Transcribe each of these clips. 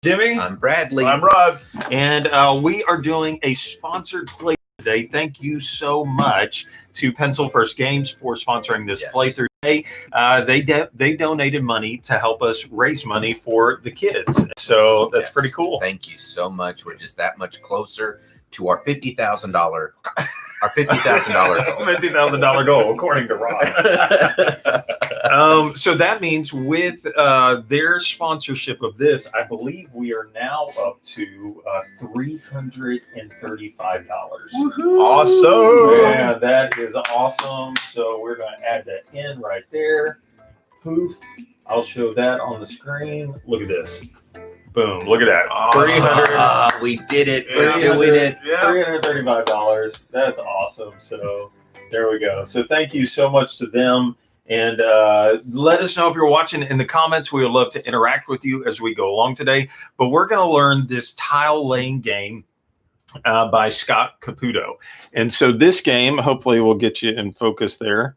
Jimmy. I'm Bradley. I'm Rob. And we are doing a sponsored play today. Thank you so much to Pencil First Games for sponsoring this playthrough today. They donated money to help us raise money for the kids. So that's pretty cool. Thank you so much. We're just that much closer to our $50,000 goal. $50,000 goal, according to Rob. So that means with their sponsorship of this, I believe we are now up to $335. Awesome. Yeah, that is awesome. So we're going to add that in right there. Poof. I'll show that on the screen. Look at this. Boom. Look at that. Awesome. 300. We did it. We're doing it. Yeah. $335. That's awesome. So there we go. So thank you so much to them. And let us know if you're watching in the comments. We would love to interact with you as we go along today. But we're going to learn this tile laying game by Scott Caputo. And so this game, hopefully we'll get you in focus there.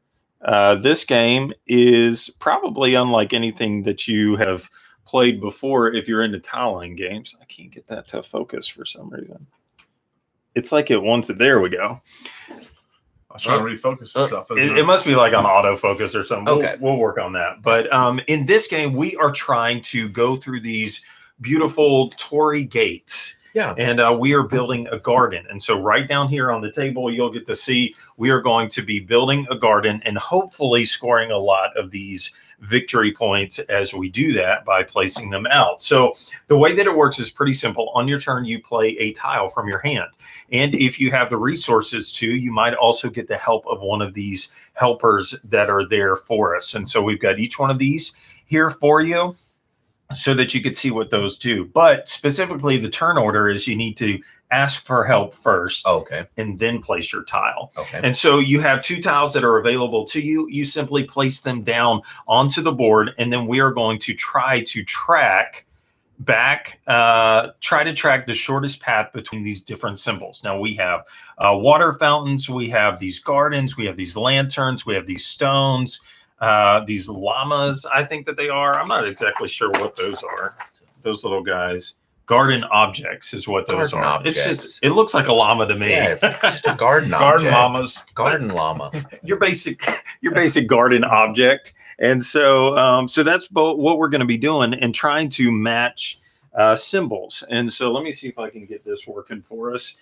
This game is probably unlike anything that you have played before if you're into tile laying games. I can't get that to focus for some reason. It's like it wants it. There we go. I was trying to refocus itself. It must be like on autofocus or something. Okay. We'll work on that. But in this game, we are trying to go through these beautiful Torii gates. Yeah. And we are building a garden. And so right down here on the table, you'll get to see we are going to be building a garden and hopefully scoring a lot of these victory points as we do that by placing them out. So the way that it works is pretty simple. On your turn, you play a tile from your hand. And if you have the resources to, you might also get the help of one of these helpers that are there for us. And so we've got each one of these here for you, so that you could see what those do. But specifically, the turn order is you need to ask for help first, and then place your tile. And so you have two tiles that are available to you. You simply place them down onto the board, and then we are going to try to track back, try to track the shortest path between these different symbols. Now we have water fountains, we have these gardens, we have these lanterns, we have these stones, these llamas, I think that they are. I'm not exactly sure what those are. Those little guys. Garden objects is what those are. Objects. It's just, it looks like a llama to me. Yeah, just a garden Garden object. llamas. Garden llama. Your basic garden object. And so, so that's what we're going to be doing and trying to match symbols. And so let me see if I can get this working for us.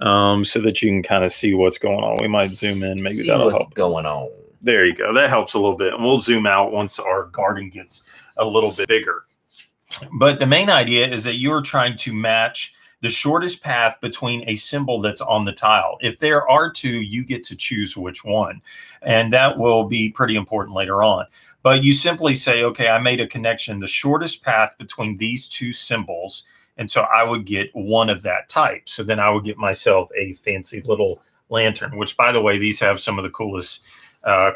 so that you can kind of see what's going on. We might zoom in. Maybe See that'll what's help. going on. There you go. That helps a little bit. And we'll zoom out once our garden gets a little bit bigger. But the main idea is that you're trying to match the shortest path between a symbol that's on the tile. If there are two, you get to choose which one. And that will be pretty important later on. But you simply say, okay, I made a connection, the shortest path between these two symbols. And so I would get one of that type. So then I would get myself a fancy little lantern, which, by the way, these have some of the coolest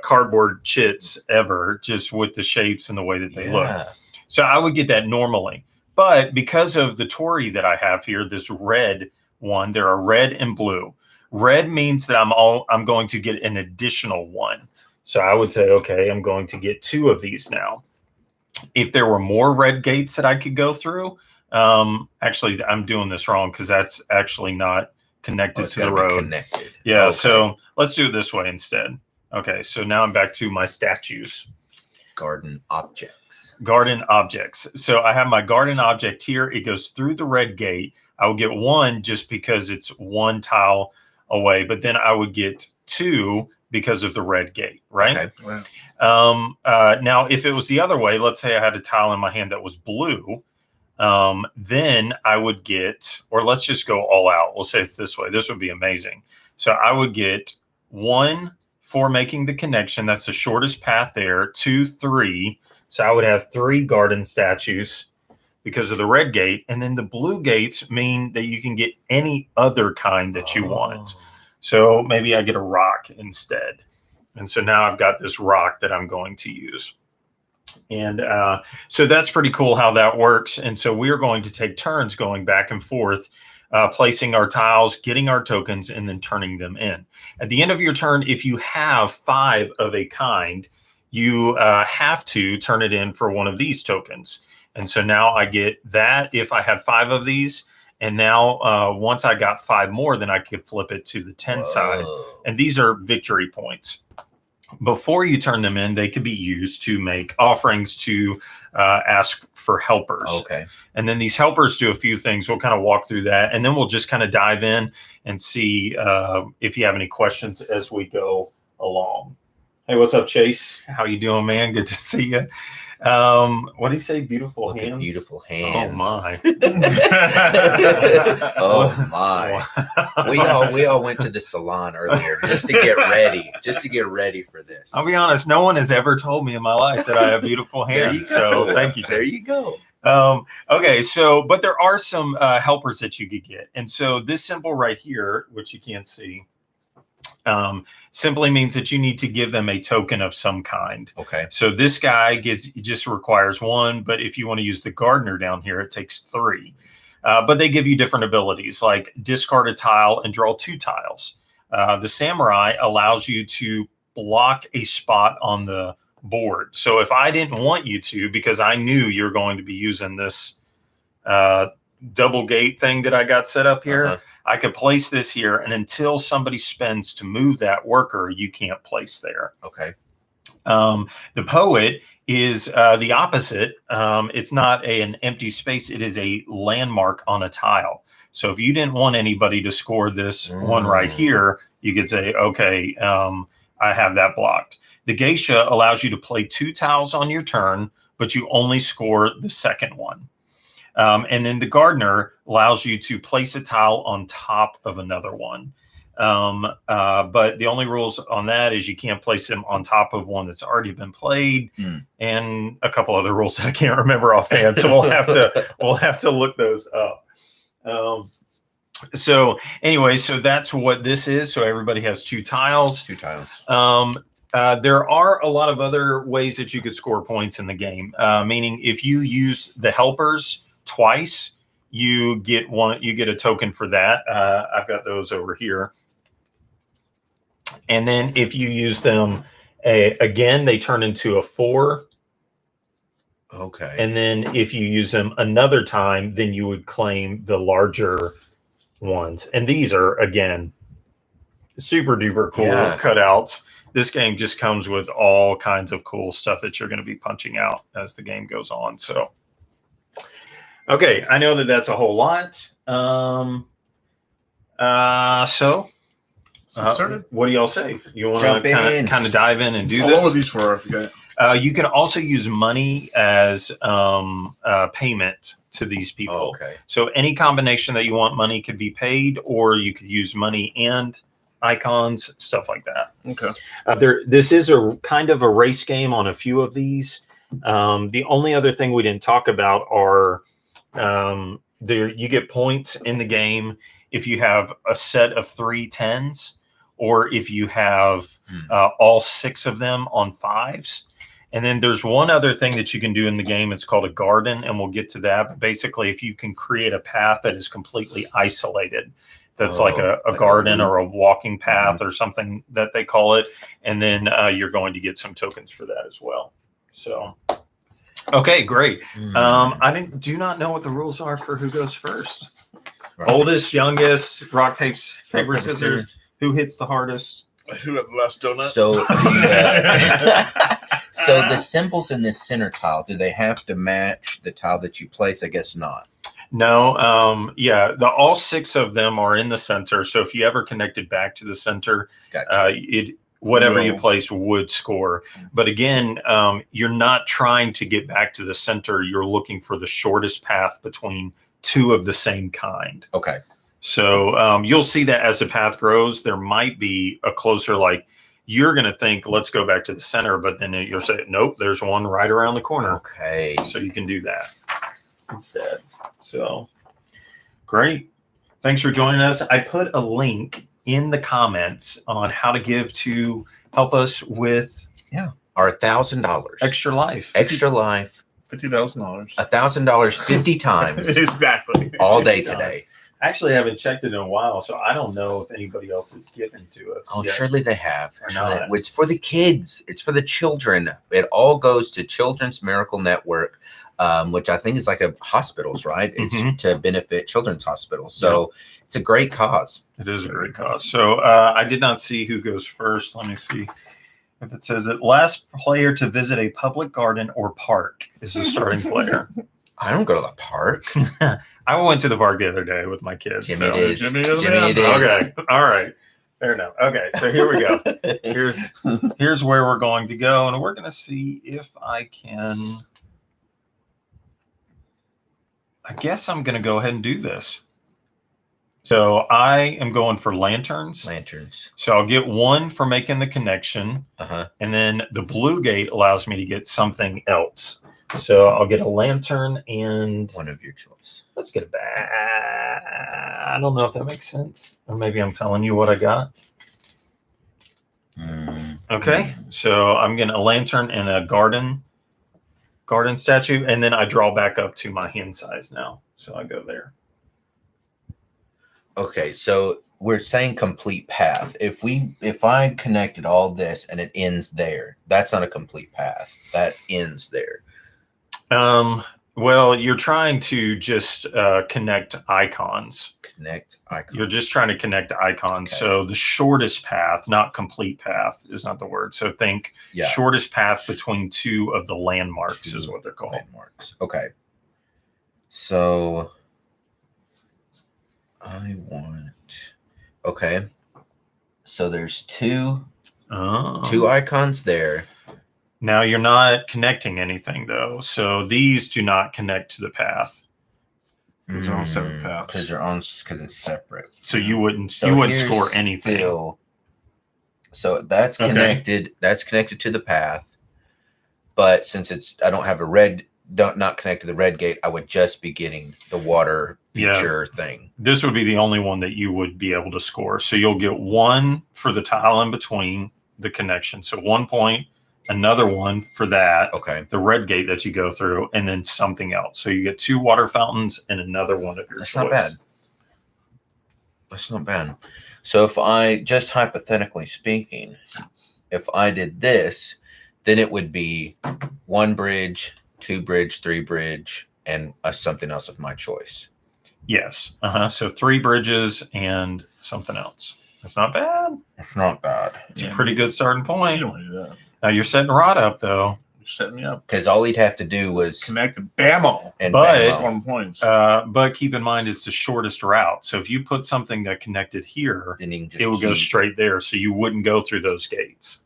cardboard chits ever, just with the shapes and the way that they look. So I would get that normally. But because of the Torii that I have here, this red one, there are red and blue. Red means that I'm going to get an additional one. So I would say, okay, I'm going to get 2 of these now. If there were more red gates that I could go through, actually, I'm doing this wrong because that's actually not connected to the road. Connected. Yeah, Okay. so let's do it this way instead. Okay, so now I'm back to my statues. Garden objects. Garden objects. So I have my garden object here. It goes through the red gate. I will get 1 just because it's 1 tile away, but then I would get 2 because of the red gate, right? Okay. Wow. Now, if it was the other way, let's say I had a tile in my hand that was blue, then I would get, or let's just go all out. We'll say it's this way. This would be amazing. So I would get 1 for making the connection. That's the shortest path there. 2, 3. So I would have 3 garden statues because of the red gate. And then the blue gates mean that you can get any other kind that you want. So maybe I get a rock instead. And so now I've got this rock that I'm going to use. And so that's pretty cool how that works. And so we're going to take turns going back and forth, placing our tiles, getting our tokens, and then turning them in. At the end of your turn, if you have 5 of a kind, you have to turn it in for one of these tokens. And so now I get that if I had 5 of these. And now once I got 5 more, then I could flip it to the 10 side. And these are victory points. Before you turn them in, they could be used to make offerings, to ask for helpers. Okay. And then these helpers do a few things. We'll kind of walk through that. And then we'll just kind of dive in and see if you have any questions as we go along. Hey, what's up, Chase? How you doing, man? Good to see you. What do you say? Beautiful Look hands? at beautiful hands. Oh, my. Oh, my. We all went to the salon earlier just to get ready for this. I'll be honest, no one has ever told me in my life that I have beautiful There you hands. So go. thank you. There you go. Okay, so, but there are some helpers that you could get. And so this symbol right here, which you can't see, simply means that you need to give them a token of some kind. Okay. So this guy just requires 1, but if you want to use the gardener down here, it takes 3. But they give you different abilities, like discard a tile and draw 2 tiles. The samurai allows you to block a spot on the board. So if I didn't want you to, because I knew you're going to be using this double gate thing that I got set up here, I could place this here, and until somebody spends to move that worker, you can't place there. Okay. The poet is the opposite. It's not an empty space. It is a landmark on a tile. So if you didn't want anybody to score this one right here, you could say, okay, I have that blocked. The geisha allows you to play 2 tiles on your turn, but you only score the second one. And then the gardener allows you to place a tile on top of another one. But the only rules on that is you can't place them on top of one that's already been played, and a couple other rules that I can't remember offhand. So we'll have to look those up. So anyway, so that's what this is. So everybody has 2 tiles. 2 tiles. There are a lot of other ways that you could score points in the game. Meaning, if you use the helpers twice, you get a token for that. I've got those over here. And then if you use them again, they turn into a 4. Okay. And then if you use them another time, then you would claim the larger ones. And these are, again, super duper cool cutouts. This game just comes with all kinds of cool stuff that you're going to be punching out as the game goes on. So, okay, I know that that's a whole lot. So Started. what do y'all say? You want Jump to in. kind of dive in and do What were this? these for? I forget. You can also use money as payment to these people. Oh, okay. So any combination that you want money could be paid, or you could use money and icons, stuff like that. Okay. This is a kind of a race game on a few of these. The only other thing we didn't talk about are there you get points in the game if you have a set of 3 10s, or if you have all 6 of them on 5s. And then there's one other thing that you can do in the game. It's called a garden, and we'll get to that. But basically, if you can create a path that is completely isolated, that's like a garden or a walking path or something that they call it, and then you're going to get some tokens for that as well. So, okay, great. I do not know what the rules are for who goes first. Right. Oldest, youngest, rock, paper, scissors. Who hits the hardest? Who had the last donut? So so the symbols in this center tile, do they have to match the tile that you place? I guess not. No. Yeah, all 6 of them are in the center. So if you ever connected back to the center, Gotcha. Whatever you place would score. But again, you're not trying to get back to the center. You're looking for the shortest path between 2 of the same kind. Okay. So you'll see that as the path grows, there might be a closer, like you're going to think, let's go back to the center. But then you're saying, nope, there's one right around the corner. Okay. So you can do that instead. So great. Thanks for joining us. I put a link in the comments on how to give to help us with Our $1,000 Extra Life. Extra Life. $50,000. $1,000 50 times Exactly. all day today. Actually, I haven't checked it in a while, so I don't know if anybody else has given to us. Oh, yet. surely they have. Or Surely not. It's for the kids. It's for the children. It all goes to Children's Miracle Network, which I think is like a hospitals, right? It's to benefit children's hospitals. So it's a great cause. It is a great cause. So I did not see who goes first. Let me see if it says it. Last player to visit a public garden or park is the starting player. I don't go to the park. I went to the park the other day with my kids. Jimmy so. it is. Jimmy Jimmy it it is. Okay. All right. Fair enough. Okay. So here we go. Here's where we're going to go. And we're going to see if I can. I guess I'm going to go ahead and do this. So I am going for lanterns. Lanterns. So I'll get 1 for making the connection. And then the blue gate allows me to get something else. So I'll get a lantern and One of your choice. let's get a bat. I don't know if that makes sense. Or maybe I'm telling you what I got. Okay. So I'm getting a lantern and a garden statue. And then I draw back up to my hand size now. So I go there. Okay, so we're saying complete path. If I connected all this and it ends there, that's not a complete path. That ends there. Well, you're trying to just connect icons. Connect icon. You're just trying to connect icons. Okay. So the shortest path, not complete path, is not the word. So think shortest path between 2 of the landmarks is what they're called. Landmarks. Okay. So I want. Okay. So there's two icons there. Now you're not connecting anything though. So these do not connect to the path. Because they're on separate paths. Because it's separate. So you wouldn't here's score anything. So that's connected. That's connected to the path. But since I don't have not connected to the red gate, I would just be getting the water feature thing. This would be the only one that you would be able to score. So you'll get 1 for the tile in between the connection. So 1 point, another 1 for that. Okay. The red gate that you go through, and then something else. So you get 2 water fountains and another one of your choice. Not bad. That's not bad. So if I, just hypothetically speaking, if I did this, then it would be 1 bridge, 2 bridge, 3 bridge, and something else of my choice. Yes. So 3 bridges and something else. That's not bad. It's not bad. It's a pretty good starting point. You don't want to do that. Now you're setting Rod up though. setting me up. Because all he'd have to do was Connected. Bammo. and But- bam, Scoring points. But keep in mind, it's the shortest route. So if you put something that connected here, then you can just it would go keep- straight there. So you wouldn't go through those gates.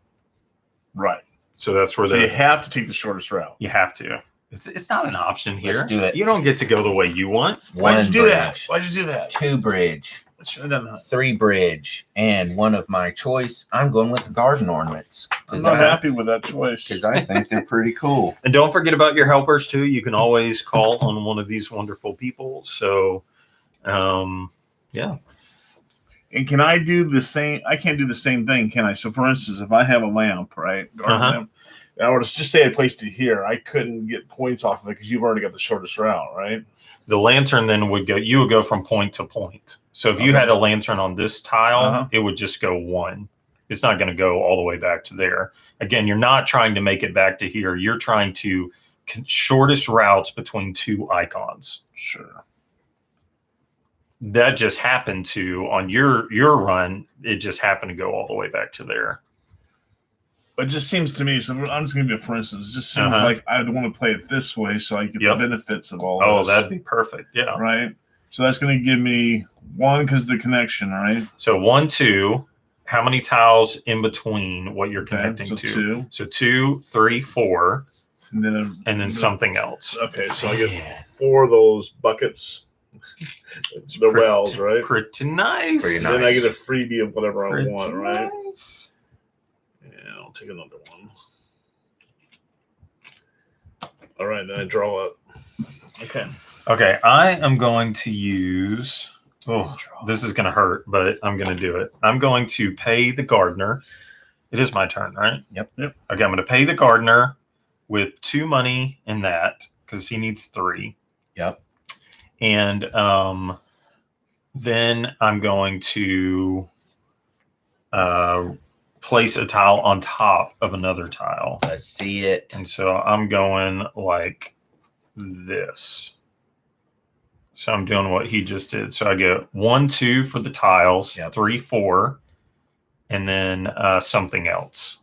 Right. So that's where So you the have to take the shortest route. you have to. It's not an option here. Let's do it. You don't get to go the way you want. Why'd One you do that? bridge, Why'd you do that? 2 bridge, I should have done that. 3 bridge, and one of my choice. I'm going with the garden ornaments I'm not happy with that choice. because I think they're pretty cool. And don't forget about your helpers too. You can always call on one of these wonderful people. So, yeah. And can I do the same? I can't do the same thing, can I? So, for instance, if I have a lamp, right, garden Uh-huh. lamp, and I were to just say I placed it here, I couldn't get points off of it because you've already got the shortest route, right? The lantern then would go. You would go from point to point. So if you Okay. had a lantern on this tile, Uh-huh. it would just go 1. It's not going to go all the way back to there. Again, you're not trying to make it back to here. You're trying to shortest routes between 2 icons. Sure. That just happened to on your run. It just happened to go all the way back to there. It just seems to me. So I'm just going to do, for instance, it just seems Uh-huh. like I'd want to play it this way so I get Yep. the benefits of all. Oh, this, that'd be perfect. Yeah. right. So that's going to give me 1 because of the connection, right? So 1, 2. How many tiles in between what you're Okay, connecting so to? 2, So 2, 3, 4, and then something else. Okay, so I get Man, 4 of those buckets. It's the wells, right? Pretty nice. Pretty And then I nice. get a freebie of whatever I Pretty want, right? nice. Yeah, I'll take another one. All right, then I draw up. Okay. Okay, I am going to use. Oh, this is going to hurt, but I'm going to do it. I'm going to pay the gardener. It is my turn, right? Yep. Yep. Okay, I'm going to pay the gardener with 2 money in that because he needs 3. Yep. And then I'm going to place a tile on top of another tile. Let's see it. And so I'm going like this. So I'm doing what he just did. So I get 1, 2 for the tiles, Yep. 3, 4, and then something else.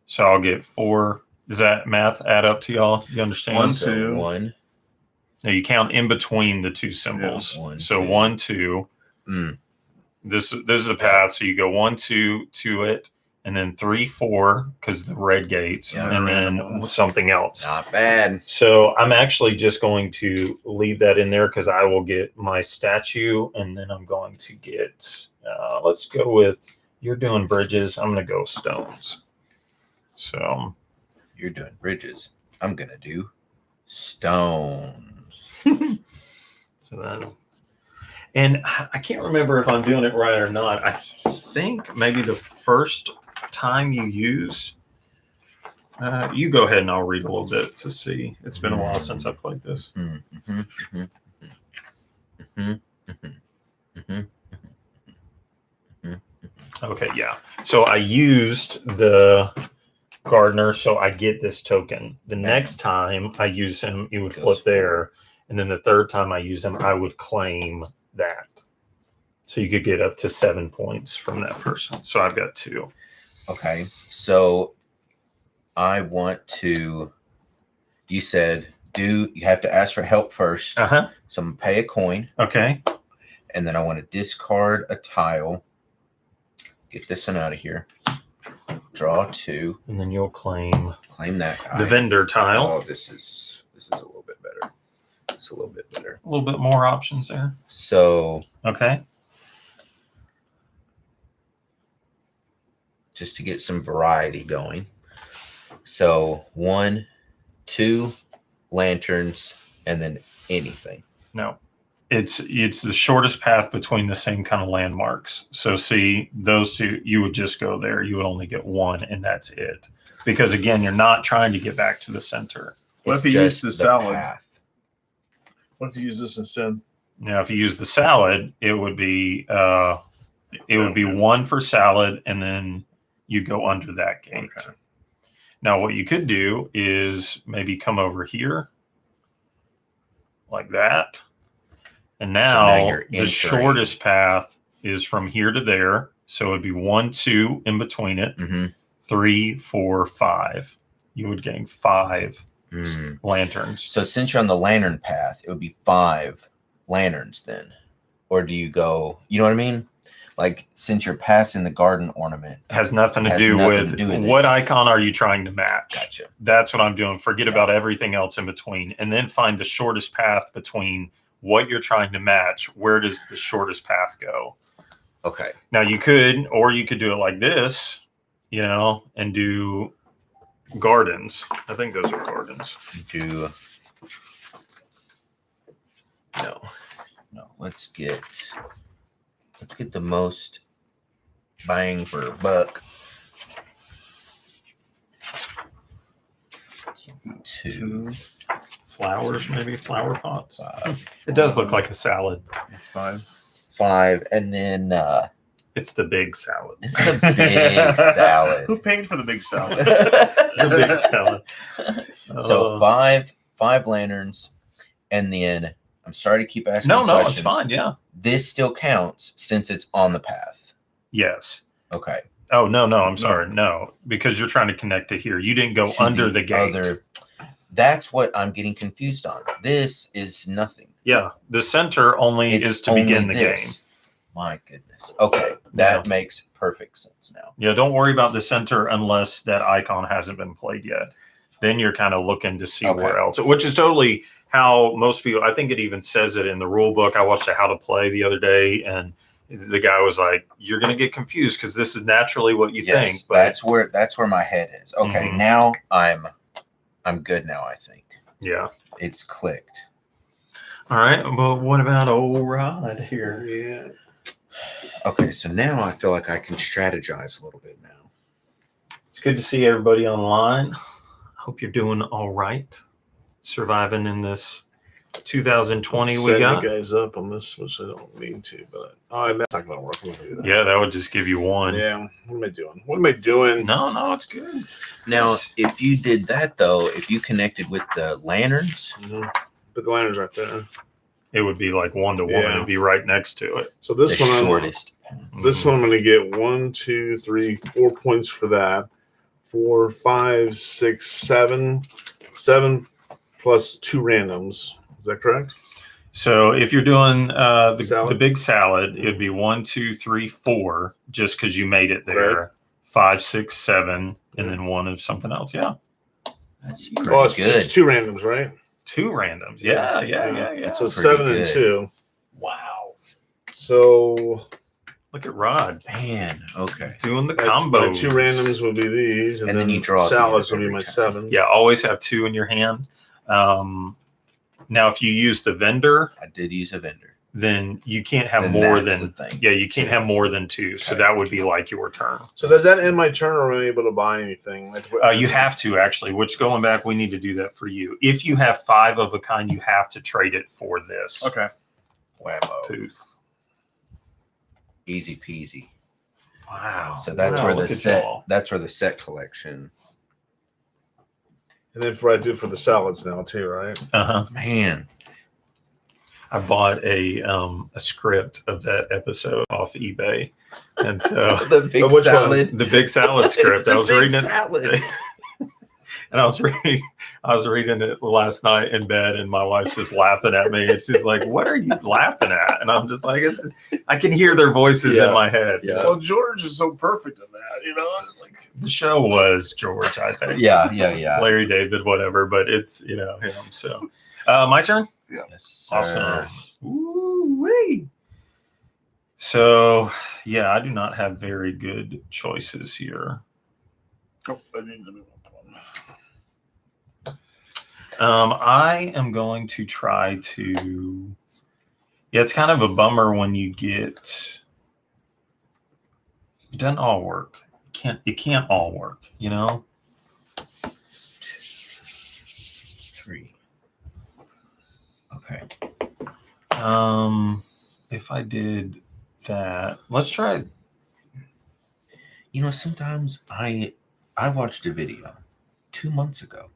So I'll get 4. Does that math add up to y'all? You understand? 1, So 2. 1. Now you count in between the 2 symbols. Yeah, 1, so 2. 1, 2. Mm. This is the path. So you go 1, 2 to it, and then 3, 4 because the red gates, Yeah. and then something else. Not bad. So I'm actually just going to leave that in there because I will get my statue, and then I'm going to get. Let's go with you're doing bridges. I'm going to go stones. So You're doing bridges. I'm gonna do stones. so that. And I can't remember if I'm doing it right or not. I think maybe the first time you use. You go ahead and I'll read a little bit to see. It's been a while since I played this. Okay, yeah. So I used the gardener, so I get this token. The next time I use him, you would flip there. And then the third time I use him, I would claim that. So you could get up to 7 points from that person. So I've got 2. Okay, so I want to. You said you have to ask for help first. Uh-huh. So I'm gonna pay a coin, Okay. and then I want to discard a tile. Get this one out of here. Draw 2. And then you'll claim Claim that guy. the vendor tile. Oh, this is a little bit better. It's a little bit better. A little bit more options there. So Okay. just to get some variety going. So 1, 2 lanterns, and then anything. No. It's the shortest path between the same kind of landmarks. So see, those 2, you would just go there. You would only get 1, and that's it. Because again, you're not trying to get back to the center. What It's if you use just the salad? path. What if you use this instead? Now, if you use the salad, it would be 1 for salad, and then you go under that gate. Okay. Now, what you could do is maybe come over here like that. And now now, you're the entering. shortest path is from here to there. So it'd be 1, 2 in between it, Mm-hmm. 3, 4, 5. you would gain 5 lanterns. So since you're on the lantern path, it would be 5 lanterns then. Or do you go, you know what I mean? Like, since you're passing the garden ornament. Has nothing to do with what icon are you trying to match. Gotcha. That's what I'm doing. Forget about everything else in between. And then find the shortest path between what you're trying to match. Where does the shortest path go? Okay. Now you could do it like this, and do gardens. I think those are gardens. No. Let's get the most bang for buck. 2 flowers, maybe flower pots. 5. It does look like a salad. 5, and then it's the big salad. It's the big salad. Who paid for the big salad? The big salad. So 5 lanterns, and then I'm sorry to keep asking. No, it's fine. Yeah, this still counts since it's on the path. Yes. Okay. Oh no, I'm sorry. No, because you're trying to connect to here. You didn't go under the gate. That's what I'm getting confused on. This is nothing. Yeah, the center only is to begin the game. My goodness. Okay, that makes perfect sense now. Yeah, don't worry about the center unless that icon hasn't been played yet. Then you're kind of looking to see where else, which is totally how most people, I think it even says it in the rule book. I watched a How to Play the other day, and the guy was like, you're going to get confused because this is naturally what you think. But that's where my head is. Okay, now I'm good now, I think. Yeah. It's clicked. All right. Well, what about old Rod here? Yeah. Okay, so now I feel like I can strategize a little bit now. It's good to see everybody online. Hope you're doing all right. Surviving in this 2020 we got. You guys up on this, which I don't mean to, but I'm not talking about working. Yeah, that would just give you 1. Yeah. What am I doing? No, it's good. Now, if you did that though, if you connected with the lanterns, But the lanterns right there. It would be like 1 to 1. Yeah. It'd be right next to it. So this the one, shortest. this one, I'm going to get 1, 2, 3, 4 points for that. 4, 5, 6, 7. 7 plus 2 randoms. Is that correct? So if you're doing the big salad, it'd be 1, 2, 3, 4, just because you made it there. Right. 5, 6, 7, and then 1 of something else. Yeah. That's pretty good. It's 2 randoms, right? 2 randoms. Yeah. So 7 and 2. Wow. So look at Rod. Man, okay. Doing the combo. My 2 randoms will be these, and then you draw salads will be every my time. 7. Yeah, always have 2 in your hand. Now, if you use the vendor, I did use a vendor. then you can't have Then more that's than the thing. Yeah, you can't have more than 2. So Okay. that would be like your turn. So does that end my turn, or am I able to buy anything? You have to actually, which going back, we need to do that for you. If you have 5 of a kind, you have to trade it for this. Okay. Whammo. Poof. Easy peasy. Wow. So that's Wow, where look the at set. y'all. That's where the set collection. And then for what I do for the salads now too, right? Uh-huh. Man, I bought a script of that episode off eBay. And so the big which one? salad. the big salad script, It's a I was big reading it. salad. And I was reading it last night in bed, and my wife's just laughing at me. And she's like, "What are you laughing at?" And I'm just like, I can hear their voices in my head. Yeah. Well, George is so perfect in that, It's like The show was George, I think. Yeah. Larry David, whatever, but it's him. So, my turn. Yes, sir. Awesome. Ooh-wee. So, yeah, I do not have very good choices here. I need to move on. I am going to try to. Yeah, it's kind of a bummer when you get. It doesn't all work. It can't all work. 3. Okay. If I did that, let's try. Sometimes I watched a video 2 months ago,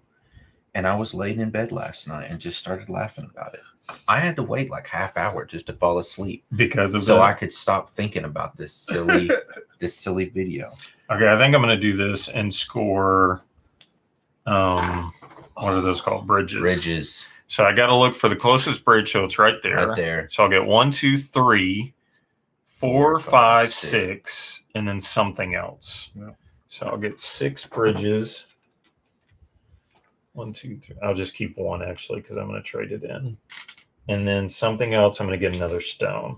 and I was laying in bed last night and just started laughing about it. I had to wait like half hour just to fall asleep Because of so that. I could stop thinking about this silly video. Okay, I think I'm going to do this and score what are those called? Bridges. Bridges. So I got to look for the closest bridge. So it's right there. Right there. So I'll get 1, 2, 3, 4, 5, 6, and then something else. Yeah. So I'll get 6 bridges. 1, 2, 3. I'll just keep 1 actually because I'm going to trade it in. And then something else, I'm going to get another stone.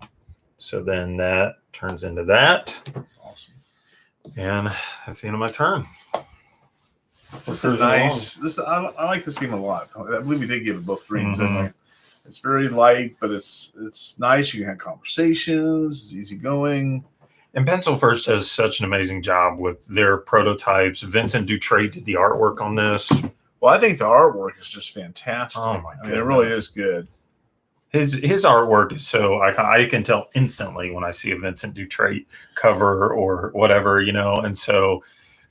So then that turns into that. Awesome. And that's the end of my turn. This is nice. I like this game a lot. I believe we did give it both dreams. Mhm. It's very light, but it's nice. You can have conversations. It's easygoing. And Pencil First does such an amazing job with their prototypes. Vincent Dutray did the artwork on this. Well, I think the artwork is just fantastic. Oh my I mean, it really is good. His artwork is so I can tell instantly when I see a Vincent Dutray cover or whatever, and so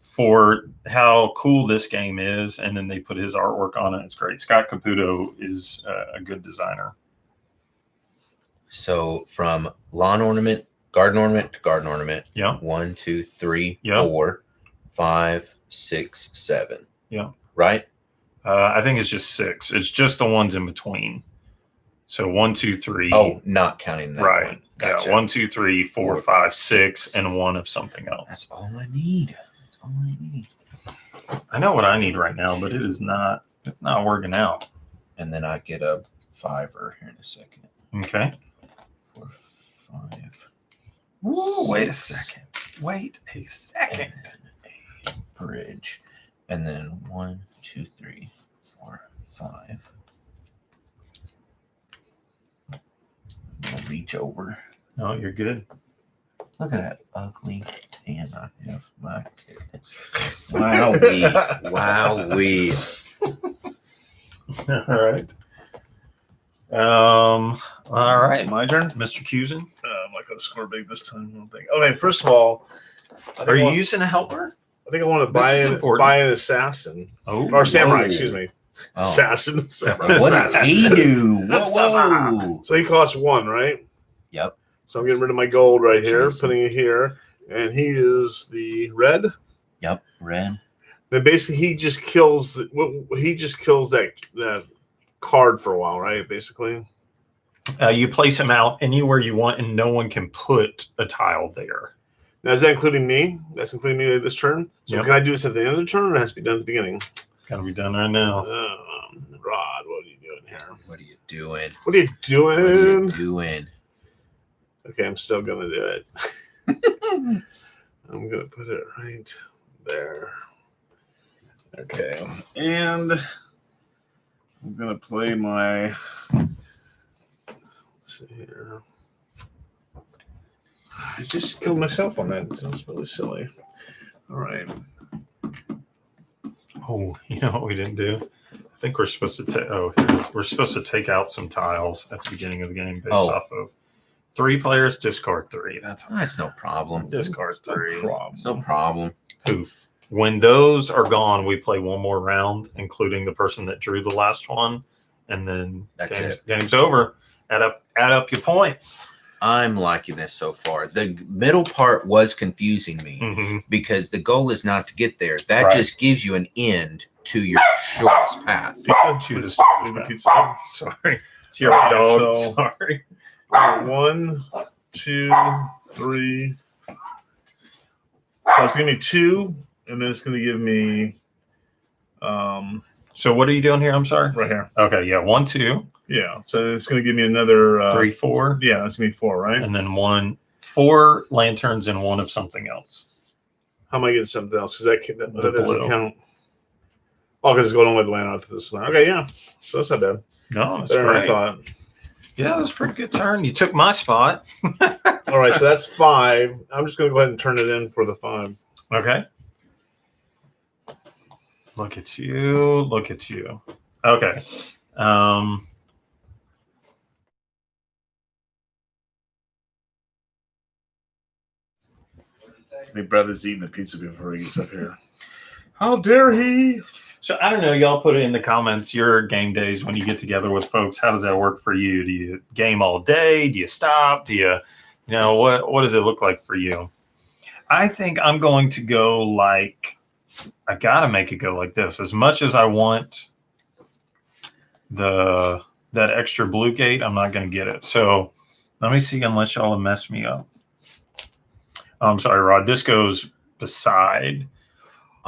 for how cool this game is, and then they put his artwork on it, it's great. Scott Caputo is a good designer. So from lawn ornament, garden ornament to garden ornament. Yeah. 1, 2, 3, Yeah. 4, 5, 6, 7. Yeah. Right? I think it's just 6. It's just the ones in between. So 1, 2, 3. Oh, not counting that right. one. Gotcha. Yeah. 1, 2, 3, 4, 4, 5, 5, 6, 6. and 1 of something else. That's all I need. That's all I need. I know what I need right now, but it's not working out. And then I get a 5er here in a second. Okay. 4, 5. Ooh, wait a 6, second. Wait a second. and a bridge. And then 1, 2, 3, 4, 5. I'll reach over. No, you're good. Look at that ugly tan I have. My goodness. Wowee. Wowee. All right. My turn. Mr. Cusin. I'm not going to score big this time. I don't think. Okay, first of all, Are you using a helper? I think I want to This is important. buy an assassin Oh, or samurai. Whoa. Excuse me, Oh. assassin. What does he do? Whoa. So he costs 1, right? Yep. So I'm getting rid of my gold right here, Jeez. putting it here, and he is the red. Yep. Red. Then basically he just kills that card for a while, right? Basically. You place him out anywhere you want, and no one can put a tile there. Now, is that including me? That's including me this turn. So Yep. can I do this at the end of the turn, or it has to be done at the beginning? Gotta be done right now. Rod, what are you doing here? What are you doing? What are you What are you doing? doing? Okay, I'm still gonna do it. I'm gonna put it right there. Okay, and I'm gonna play my. Let's see here. I just killed myself on that. It sounds really silly. All right. Oh, you know what we didn't do? I think we're supposed to take. Oh, here it is. We're supposed to take out some tiles at the beginning of the game based off of 3 players. Discard 3. That's no problem. Discard 3. It's no problem. Poof. When those are gone, we play one more round, including the person that drew the last one, and then That's game's over. Add up your points. I'm liking this so far. The middle part was confusing me Mm-hmm. because the goal is not to get there. That Right. just gives you an end to your shortest path. Pizza. Leave the pizza. Sorry. It's your dog. So- Sorry. 1, 2, 3. So it's gonna be 2, and then it's gonna give me So what are you doing here? I'm sorry. right here. Okay. Yeah. 1, 2, Yeah. So it's gonna give me another 3, 4, Yeah, that's gonna be 4, right? and then 4 lanterns and 1 of something else. How am I getting something else? Because that The doesn't blue. count. Oh, because it's going on with the land after this one. Okay, yeah. So that's not bad. No, that's Better than I great. thought. Yeah, that was a pretty good turn. You took my spot. All right, so that's 5. I'm just gonna go ahead and turn it in for the 5. Okay. Look at you. Look at you. Okay. My brother's eating the pizza before he gets up here. How dare he? So I don't know. Y'all put it in the comments. Your game days when you get together with folks. How does that work for you? Do you game all day? Do you stop? Do you what does it look like for you? I think I'm going to go like I gotta make it go like this. As much as I want that extra blue gate, I'm not gonna get it. So let me see, unless y'all have messed me up. I'm sorry, Rod. This goes beside.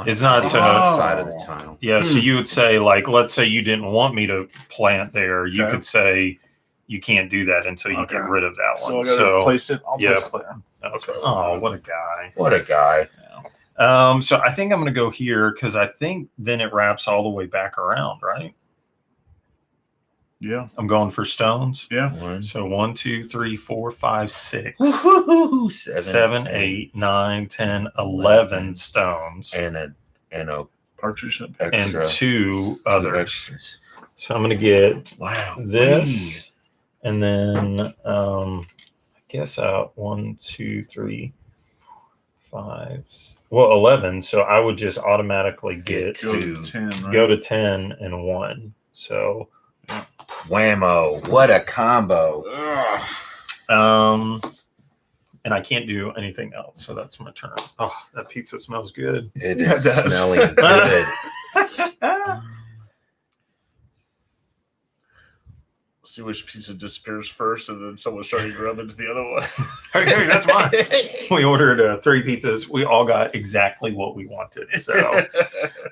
It's not the to- side of the tile. Yeah, so you would say, like, let's say you didn't want me to plant there. You Okay. could say you can't do that until you get rid of that So one. I gotta place it. I'll yeah. place it there. Okay. Oh, what a guy. What a guy. So I think I'm going to go here because I think then it wraps all the way back around, right? Yeah. I'm going for stones. Yeah. One, So 1, 2, 3, 4, 5, 6, woohoo, 7, 8, 9, 10, 11 stones, and a Partridge. and extra 2 two others. extras. So I'm going to get Wow. this, and then I guess 1, 2, 3, 5, well, 11. So I would just automatically get Go Two. to 10. Right? go to 10 and 1. So Whammo. What a combo. Ugh. and I can't do anything else. So that's my turn. Oh, that pizza smells good. It Yeah, is it does. smelling good. See which pizza disappears first, and then someone's trying to grab into the other one. Okay, that's mine. We ordered 3 pizzas. We all got exactly what we wanted. So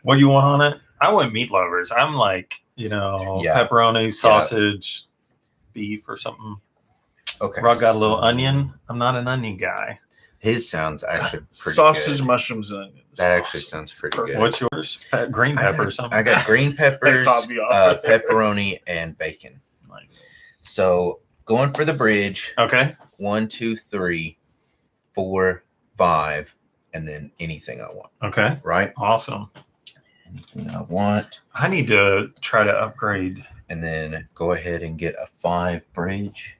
what do you want on it? I went meat lovers. I'm like, Yeah. pepperoni, sausage, beef or something. Okay. Rock got a little so onion. I'm not an onion guy. His sounds actually pretty Sausage, good. mushrooms, and onions. That actually Awesome. sounds pretty Perfect. good. What's yours? Green pepper or something? I got green peppers, caught me off. pepperoni, and bacon. Nice. So going for the bridge. Okay. 1, 2, 3, 4, 5, and then anything I want. Okay. Right? Awesome. Anything I want. I need to try to upgrade. And then go ahead and get a 5 bridge.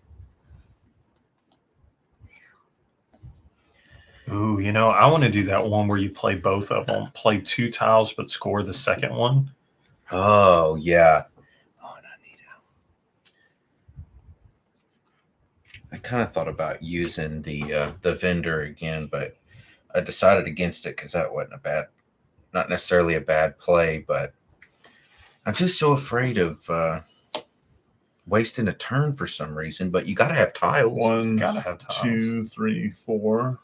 Ooh, I want to do that one where you play both of them. Play 2 tiles, but score the second one. Oh, yeah. Oh, and I kind of thought about using the vendor again, but I decided against it because that wasn't not necessarily a bad play, but I'm just so afraid of wasting a turn for some reason. But you got to have tiles. One, Gotta have tiles. 2, 3, 4.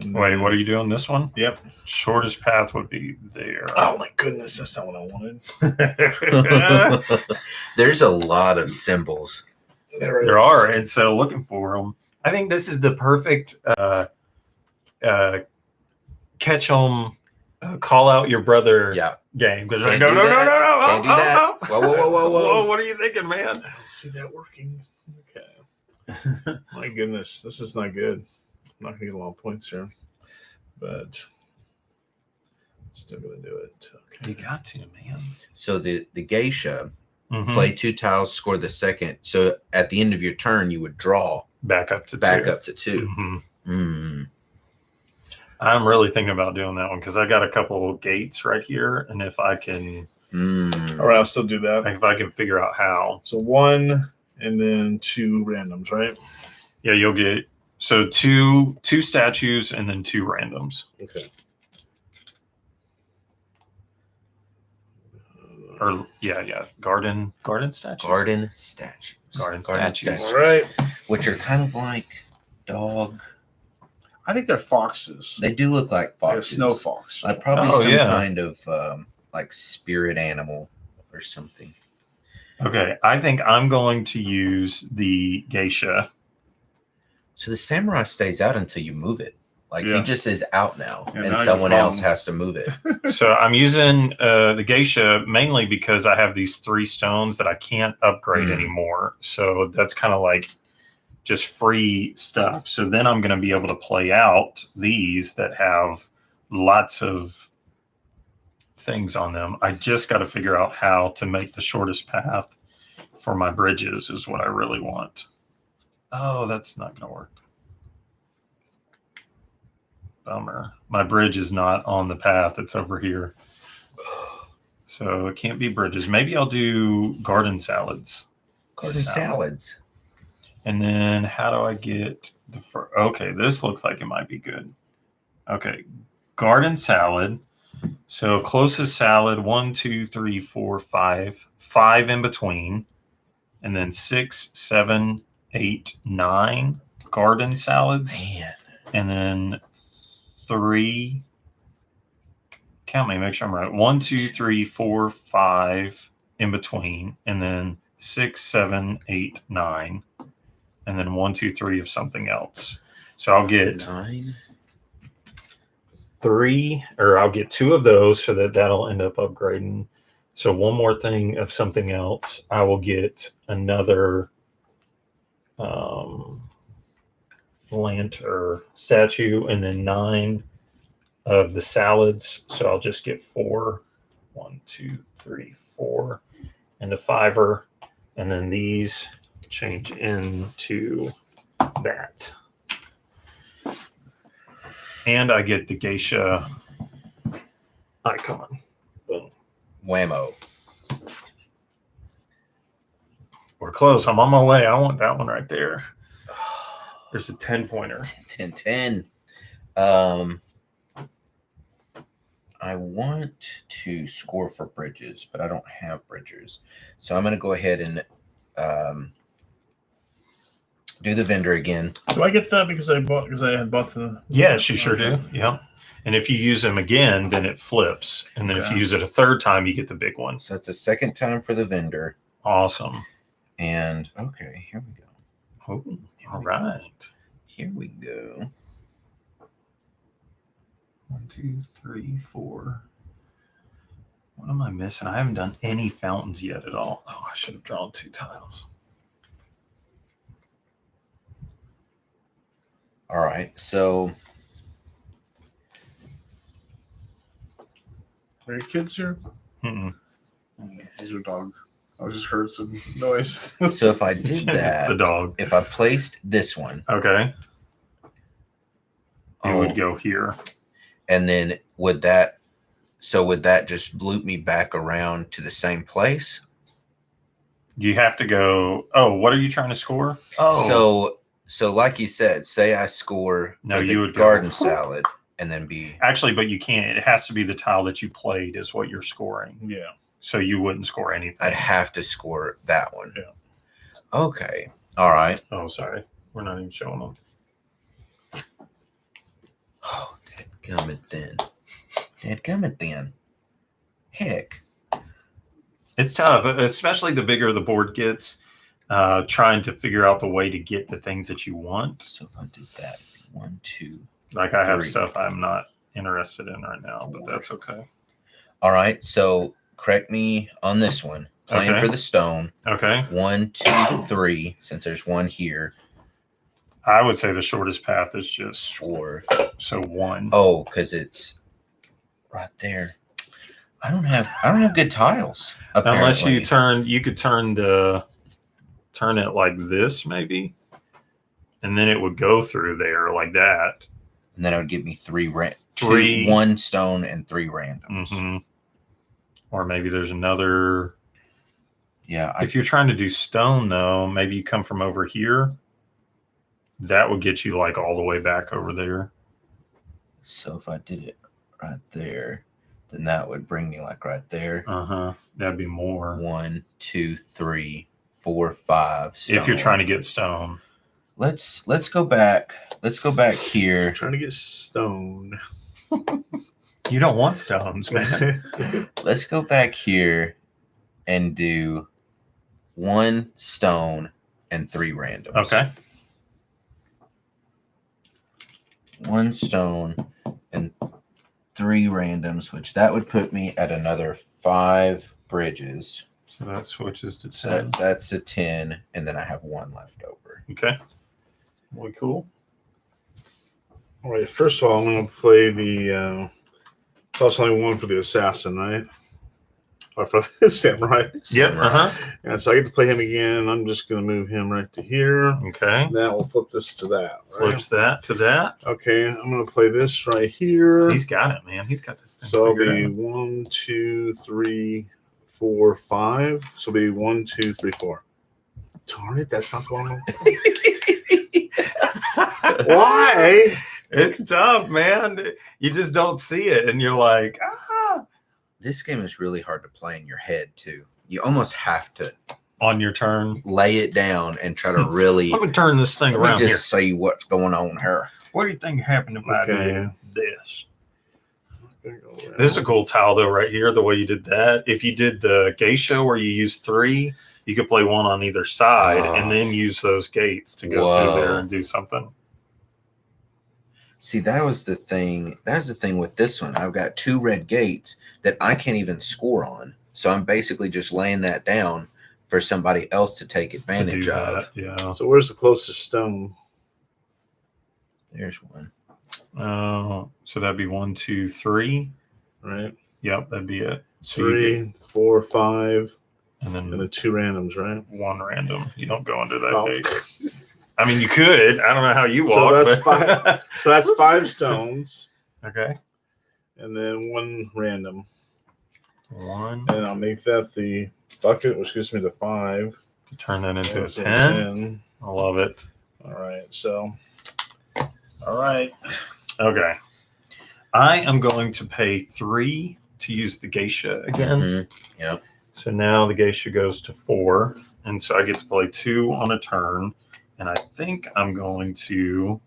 And Wait, then- what are you doing this one? Yep. Shortest path would be there. Oh my goodness, that's not what I wanted. There's a lot of symbols. There are, and so looking for them. I think this is the perfect catch 'em, call out your brother Yeah. game. Because Can't no, do no, no, that. no, no, Can't do that. Whoa, whoa, whoa, whoa, whoa. What are you thinking, man? I don't see that working. Okay. My goodness, this is not good. I'm not gonna get a lot of points here, but still gonna do it. Okay. You got to, man. So the geisha, Mhm. play 2 tiles, score the second. So at the end of your turn, you would draw Back up to back 2. up to 2. Mhm. Mm. I'm really thinking about doing that one because I got a couple of gates right here, and if I can All right, I'll still do that. figure out how, So 1 and then 2 randoms, right? yeah, you'll get so two statues and then 2 randoms, Okay. or yeah, garden statues, Garden statues. Garden statues. All right. Which are kind of like dog. I think they're foxes. They do look like Like a foxes. snow fox. Like probably Oh, some yeah. kind of like spirit animal or something. Okay, I think I'm going to use the geisha. So the samurai stays out until you move it. Like Yeah. he just is out now, Yeah, and now someone you're else wrong. has to move it. So I'm using the geisha mainly because I have these 3 stones that I can't upgrade Mm. anymore. So that's kind of like just free stuff. So then I'm going to be able to play out these that have lots of things on them. I just got to figure out how to make the shortest path for my bridges is what I really want. Oh, that's not going to work. Bummer. My bridge is not on the path. It's over here. So it can't be bridges. Maybe I'll do garden salads. Garden salads. And then how do I get the okay, this looks like it might be good. Okay. Garden salad. So closest salad, 1, 2, 3, 4, 5. 5 in between. And then 6, 7, 8, 9 garden salads. Man. And then 3. Count me, make sure I'm right. 1, 2, 3, 4, 5 in between. And then 6, 7, 8, 9. And then 1, 2, 3 of something else. So I'll get 9. 3, or I'll get 2 of those, so that'll end up upgrading. So one more thing of something else. I will get another lantern statue, and then 9 of the salads. So I'll just get 4. 1, 2, 3, 4, and a 5er, and then these change into that. And I get the geisha icon. Boom. Whammo. We're close. I'm on my way. I want that one right there. There's a 10-pointer. 10, 10. I want to score for bridges, but I don't have bridges. So I'm going to go ahead and do the vendor again. Do I get that because I had bought the? Yes, you sure do. Yeah. And if you use them again, then it flips. And then if you use it a third time, you get the big one. So that's the second time for the vendor. Awesome. And okay, here we go. Oh, all right. Here we go. 1, 2, 3, 4. What am I missing? I haven't done any fountains yet at all. Oh, I should have drawn 2 tiles. All right, so Are your kids here? Mm-mm. Is your dog? I just heard some noise. so if I did It's that, the dog. if I placed this one, Okay. It Oh. would go here. and then would that just loop me back around to the same place? You have to go. Oh, what are you trying to score? Oh, So like you said, say I score No, for you the would go- garden salad and then be actually, but you can't. It has to be the tile that you played is what you're scoring. Yeah. So you wouldn't score anything. I'd have to score that one. Yeah. Okay. All right. Oh, sorry. We're not even showing them. Oh, dadgummit then. Dadgummit then. Heck. It's tough, especially the bigger the board gets. Trying to figure out the way to get the things that you want. So if I did that, 1, 2. Like I have 3. stuff I'm not interested in right now, but 4. that's okay. All right. So correct me on this one. Playing Okay. for the stone. Okay. 1, 2, 3. Since there's one here. I would say the shortest path is just 4. so 1. Oh, because it's right there. I don't have good tiles. Unless you apparently. you could turn it like this maybe, and then it would go through there like that. And then it would give me 3 3. 1 stone and 3 randoms. Mm-hmm. Or maybe there's another. Yeah. If you're trying to do stone, though, maybe you come from over here. That would get you like all the way back over there. So if I did it right there, then that would bring me like right there. That'd be more. 1, 2, 3, 4, 5. Stone. If you're trying to get stone. let's go back. Let's go back here. Trying to get stoned. You don't want stones, man. Let's go back here and do 1 stone and 3 randoms. Okay. 1 stone and 3 randoms, which that would put me at another 5 bridges. So that switches to So 10. that's a 10, and then I have 1 left over. Okay. Well, cool. All right. First of all, I'm going to play the. Plus only 1 for the assassin, right? Or for the samurai. Yep. Yeah, so I get to play him again. I'm just going to move him right to here. Okay. That will flip this to that. Right? Flips that to that. Okay, I'm going to play this right here. He's got it, man. He's got this thing. So it'll figured be out. 1, 2, 3, 4, 5. So it'll be 1, 2, 3, 4. Darn it, that's not going on. Why? It's tough, man. You just don't see it, and you're like, ah. This game is really hard to play in your head too. You almost have to On your turn. lay it down and try to really. Let me turn this thing Let me around here. just see what's going on here. What do you think happened if I Okay. did this? This is a cool tile though, right here. The way you did that. If you did the geisha where you use 3, you could play one on either side and then use those gates to go through there and do something. See, that was the thing. That's the thing with this one. I've got 2 red gates that I can't even score on. So I'm basically just laying that down for somebody else to take advantage of. Yeah. So where's the closest stone? There's one. So that'd be 1, 2, 3. Right. Yep, that'd be it. So you 3, 4, 5, and then and then 2 randoms, right? 1 random. You don't go into that Oh. gate. I mean, you could. I don't know how you So walk. that's but... So that's 5 stones, Okay. and then 1 random. 1 And I'll make that the bucket, which gives me the 5. to turn that into a And so 10. I love it. All right. So, all right. Okay. I am going to pay 3 to use the geisha again. Mhm. Yep. So now the geisha goes to 4. And so I get to play 2 on a turn. And I think I'm going to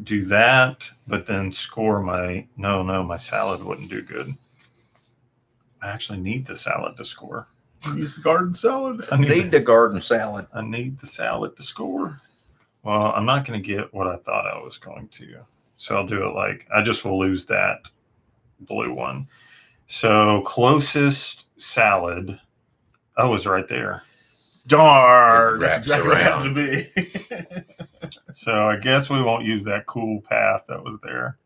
do that, but then score my... No, my salad wouldn't do good. I actually need the salad to score. Use the garden salad. I Need the garden salad. I need the salad to score. Well, I'm not going to get what I thought I was going to. So I'll do it like, I just will lose that blue one. So closest salad. Oh, it's right there. Darn. It That's wraps exactly what it happened to be. So I guess we won't use that cool path that was there.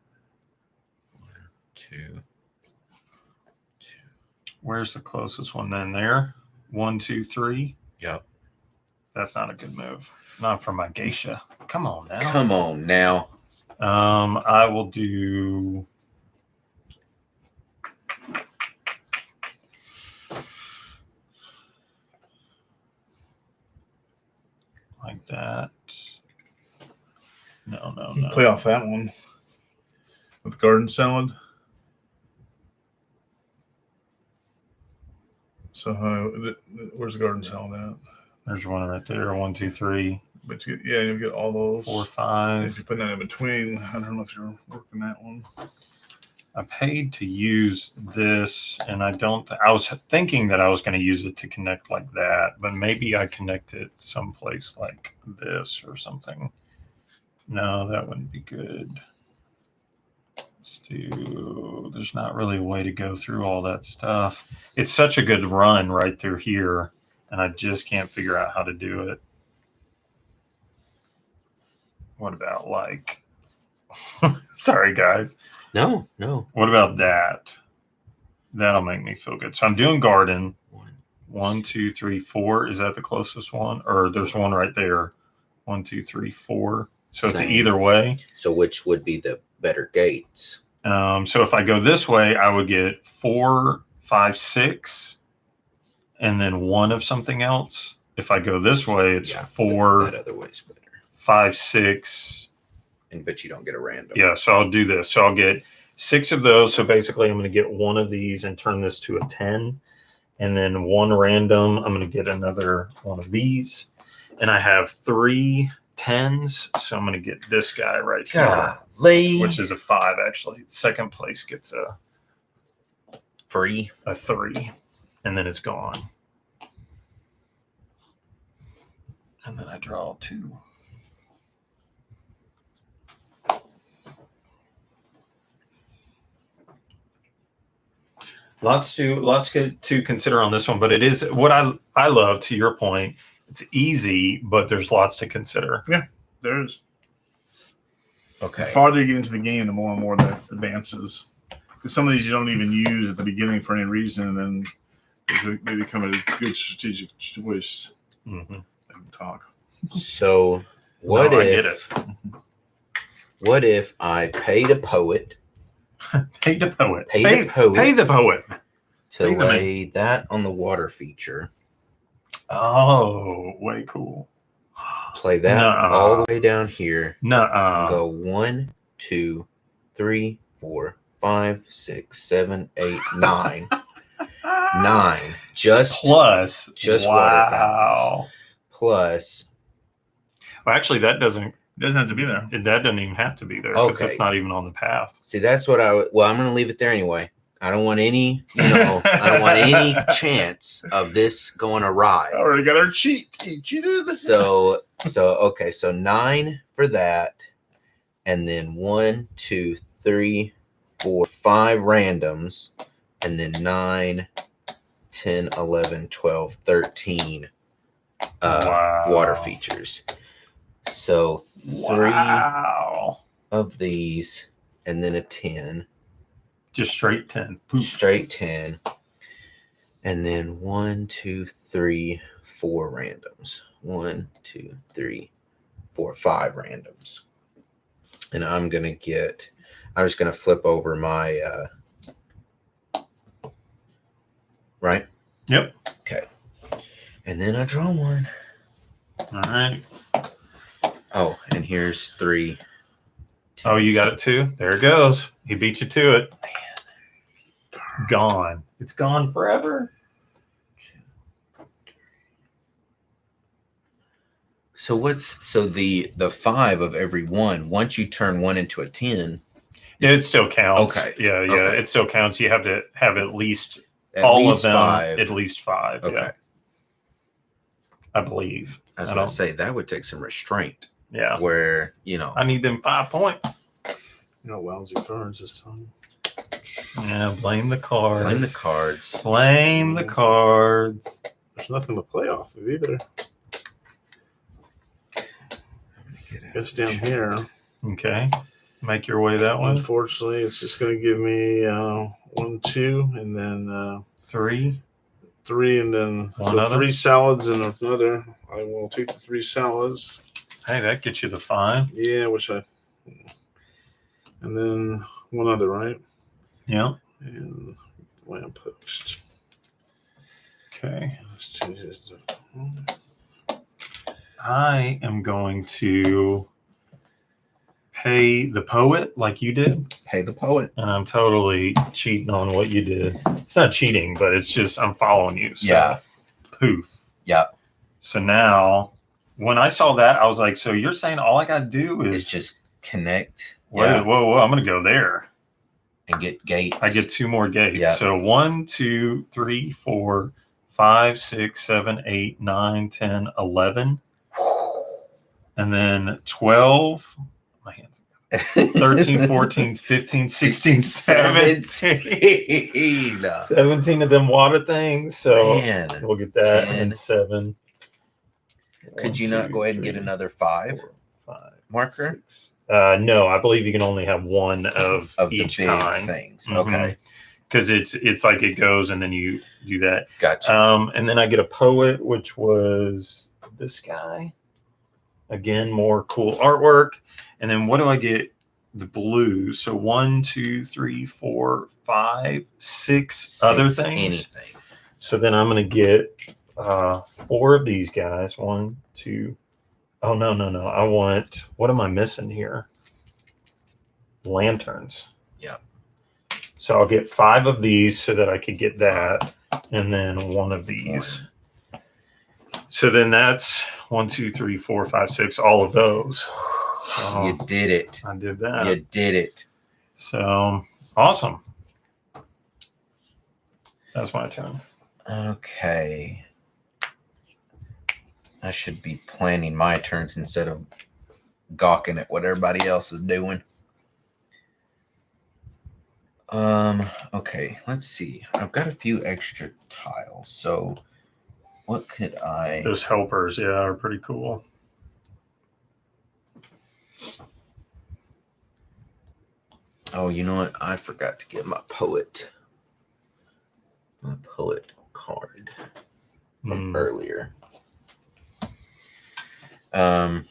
2. Where's the closest one then? There. 1, 2, 3. Yep. That's not a good move. Not for my geisha. Come on now. Come on now. I will do... like that. No. Play off that one with garden salad. So where's the garden salad at? There's one right there. 1, 2, 3, But you get all those. 4, If 5. you put that in between, I don't know if you're working that one. I paid to use this, and I was thinking that I was going to use it to connect like that, but maybe I connect it someplace like this or something. No, that wouldn't be good. Let's do... There's not really a way to go through all that stuff. It's such a good run right through here, and I just can't figure out how to do it. What about like... Sorry, guys. No. What about that? That'll make me feel good. So I'm doing garden. 1. 1, 2, 3, 4. Is that the closest one? Or there's one right there. 1, 2, 3, 4. So it's Same. either way. So which would be the better gates? So if I go this way, I would get 4, 5, 6, and then 1 of something else. If I go this way, it's 4, That other way's better. 5, 6. But you don't get a random. Yeah, so I'll do this. So I'll get 6 of those. So basically, I'm going to get 1 of these and turn this to a 10. And then 1 random, I'm going to get another 1 of these. And I have 3 10s. So I'm going to get this guy right here, Golly. which is a 5, actually. Second place gets a Free. 3. And then it's gone. And then I draw 2. Lots to consider on this one, but it is what I love. To your point, it's easy, but there's lots to consider. There's Okay. the farther you get into the game, the more and more that advances. Because some of these you don't even use at the beginning for any reason, and then they become a good strategic choice. Mm-hmm. I can talk. So what No, I if get it. what if I paid a poet Pay the poet. Pay Pay the poet. Pay the poet. to Pay the man. lay that on the water feature, Oh, way cool. play that Nuh-uh. all the way down here, Nuh-uh. go 1, 2, 3, 4, 5, 6, 7, 8, 9. 9. Just Plus. water fountains. Wow. Plus. Well, actually, that doesn't Doesn't have to be there. even have to be there because Okay. it's not even on the path. See, that's what I'm going to leave it there anyway. I don't want any, I don't want any chance of this going awry. I already got our cheat. You cheated. So 9 for that, and then 1, 2, 3, 4, 5 randoms, and then 9, 10, 11, 12, 13 Wow. water features. So 3 Wow. of these, and then a 10. Just straight 10. Poof. Straight 10. And then 1, 2, 3, 4 randoms. 1, 2, 3, 4, 5 randoms. And I'm just going to flip over my, right? Yep. Okay. And then I draw one. All right. Oh, and here's 3. Oh, you got it too? There it goes. He beat you to it. Gone. It's gone forever. So the 5 of every one, once you turn one into a 10. It still counts. Okay. Yeah. Okay. It still counts. You have to have at least At all least of them. 5. At least 5. Okay. Yeah. I believe. I was going to say that would take some restraint. Yeah. Where, I need them 5 points. Lousy cards this time. Yeah. Blame the cards. Blame the cards. Blame the cards. There's nothing to play off of either. Guess down here. Okay. Make your way that way. Unfortunately, it's just going to give me 1, 2, and then 3. 3, and then One other? 3 salads and another. I will take the 3 salads. Hey, that gets you the 5. Yeah, and then one other, right? Yeah. And lamppost. Okay. Let's change this to I am going to pay the poet like you did. Pay the poet. And I'm totally cheating on what you did. It's not cheating, but it's just I'm following you. So, Yeah. Poof. Yeah. So now, when I saw that, I was like, so you're saying all I got to do is It's just connect. whoa, I'm going to go there. And get gates. I get 2 more gates. Yeah. So 1, 2, 3, 4, 5, 6, 7, 8, 9, 10, 11. And then 12. My hands. 13, 14, 15, 16, 17. 17 of them water things. So Man, we'll get that. 10. And 7. Could you not go ahead and get another 5 marker? 6. No, I believe you can only have one of each the big kind. things. Mhm. Okay. Because it's like it goes and then you do that. Gotcha. And then I get a poet, which was this guy. Again, more cool artwork. And then what do I get? The blue. So 1, 2, 3, 4, 5, 6 other things. Anything. So then I'm going to get 4 of these guys. 1, 2. Oh, no. I want, what am I missing here? Lanterns. Yep. So I'll get 5 of these so that I could get that. And then 1 of these. So then that's 1, 2, 3, 4, 5, 6, all of those. So You did it. I did that. You did it. So awesome. That's my turn. Okay. I should be planning my turns instead of gawking at what everybody else is doing. Okay, let's see. I've got a few extra tiles, so what could I... Those helpers, yeah, are pretty cool. Oh, you know what? I forgot to get my poet card from earlier. Man,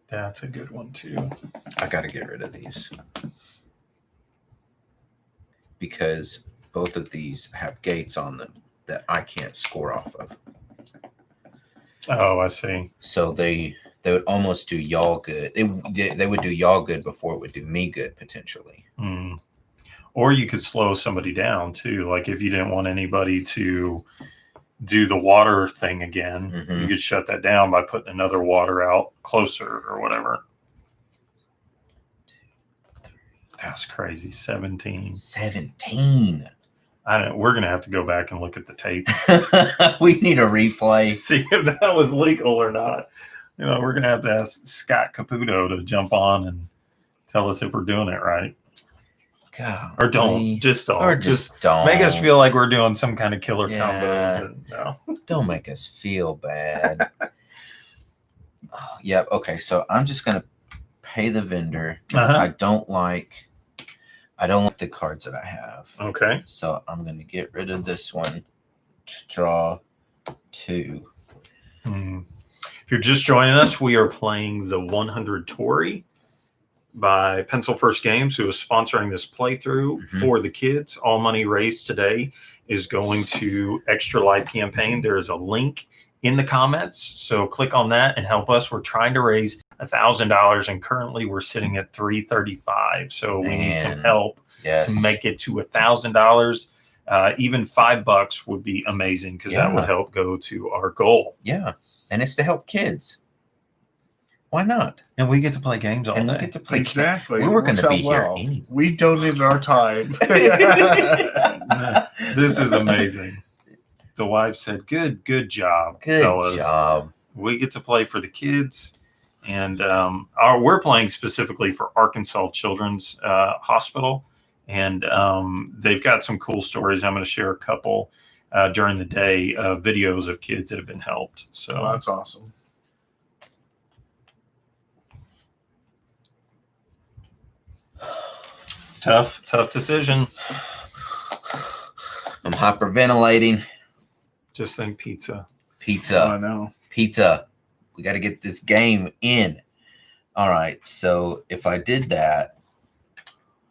that's a good one too. I got to get rid of these because both of these have gates on them that I can't score off of. Oh, I see. So they they would almost do y'all good. They would do y'all good before it would do me good potentially. Mm. Or you could slow somebody down too. Like if you didn't want anybody to do the water thing again, Mhm. you could shut that down by putting another water out closer or whatever. That's crazy. 17. 17. I don't. We're gonna have to go back and look at the tape, We need a replay. see if that was legal or not. You know, we're gonna have to ask Scott Caputo to jump on and tell us if we're doing it right, God, or don't. Just don't. Or just don't make us feel like we're doing some kind of killer Yeah. combos. And, no. Don't make us feel bad. Yep. Okay. So I'm just gonna pay the vendor. Uh-huh. I don't like the cards that I have. Okay. So I'm gonna get rid of this one. Draw 2. Hmm. If you're just joining us, we are playing the 100 Torii by Pencil First Games, who is sponsoring this playthrough for the kids. All money raised today is going to Extra Life campaign. There is a link in the comments, so click on that and help us. We're trying to raise $1,000, and currently we're sitting at $335. So we need some Man. help Yes. to make it to $1,000. Even $5 would be amazing because that would Yeah. help go to our goal. Yeah. And it's to help kids. Why not? And we get to play games all And we day. get to play. Exactly. We were going Works to out be here well. anyway. We donated our time. This is amazing. The wife said, good job, Good fellas. job. We get to play for the kids. And we're playing specifically for Arkansas Children's Hospital. And they've got some cool stories. I'm going to share a couple during the day, videos of kids that have been helped. So Well, that's awesome. it's tough decision. I'm hyperventilating. Just think pizza. I know. Pizza. We got to get this game in. All right. So if I did that,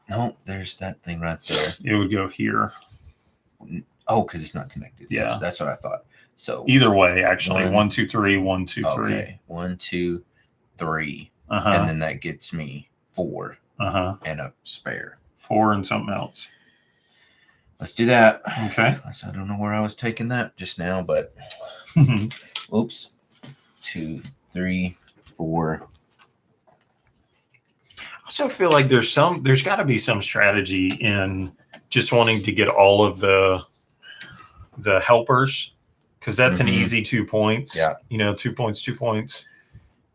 no, there's that thing right there. It would go here. Oh, because it's not connected. Yes, Yeah. that's what I thought. So Either way, actually. 1, 1, 2, 3, 1, 2, 3. okay, 1, 2, 3, Uh-huh. and then that gets me 4 Uh-huh. and a spare. 4 and something else. Let's do that. Okay. I don't know where I was taking that just now, but oops. 2, 3, 4. I also feel like there's got to be some strategy in just wanting to get all of the helpers, because that's an Mhm. easy 2 points. Yeah. 2 points, 2 points.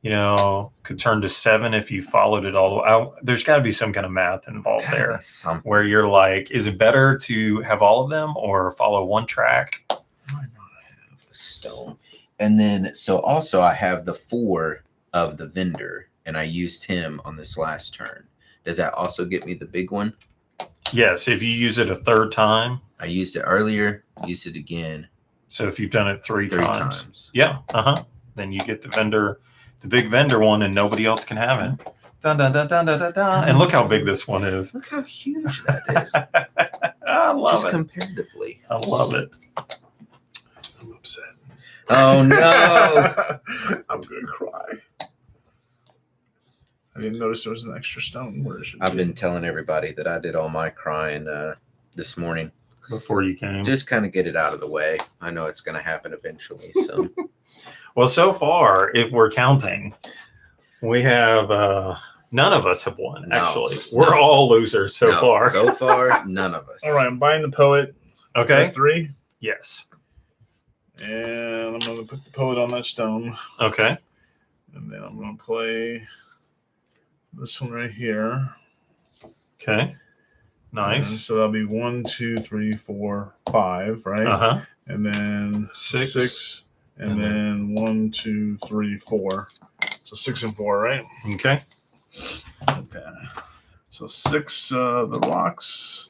Could turn to 7 if you followed it all the way out. There's got to be some kind of math involved Gotta there be something. where you're like, is it better to have all of them or follow one track? Why not have the stone? And then, so also I have the 4 of the vendor, and I used him on this last turn. Does that also get me the big one? Yes, if you use it a third time. I used it earlier, used it again So if you've done it three 3 times. times. Yeah. Then you get the big vendor one, and nobody else can have it. Dun, dun, dun, dun, dun, dun, dun. And look how big this one is. Look how huge that is. I love Just it. comparatively. I love it. I'm upset. Oh no! I'm gonna cry. I didn't notice there was an extra stone where it should I've be. been telling everybody that I did all my crying this morning. Before you came. Just kind of get it out of the way. I know it's going to happen eventually. So Well, so far, if we're counting, we have none of us have won. No. Actually, we're No. all losers so No, far. So far, none of us. All right, I'm buying the poet. Is Okay. that 3, Yes. and I'm gonna put the poet on that stone, Okay. and then I'm gonna play this one right here. Okay. And Nice. so that'll be 1, 2, 3, 4, 5, right? Uh-huh. And then 6. and And then 1, 2, 3, 4. So 6 and 4, right? Okay. Okay. So 6 the rocks.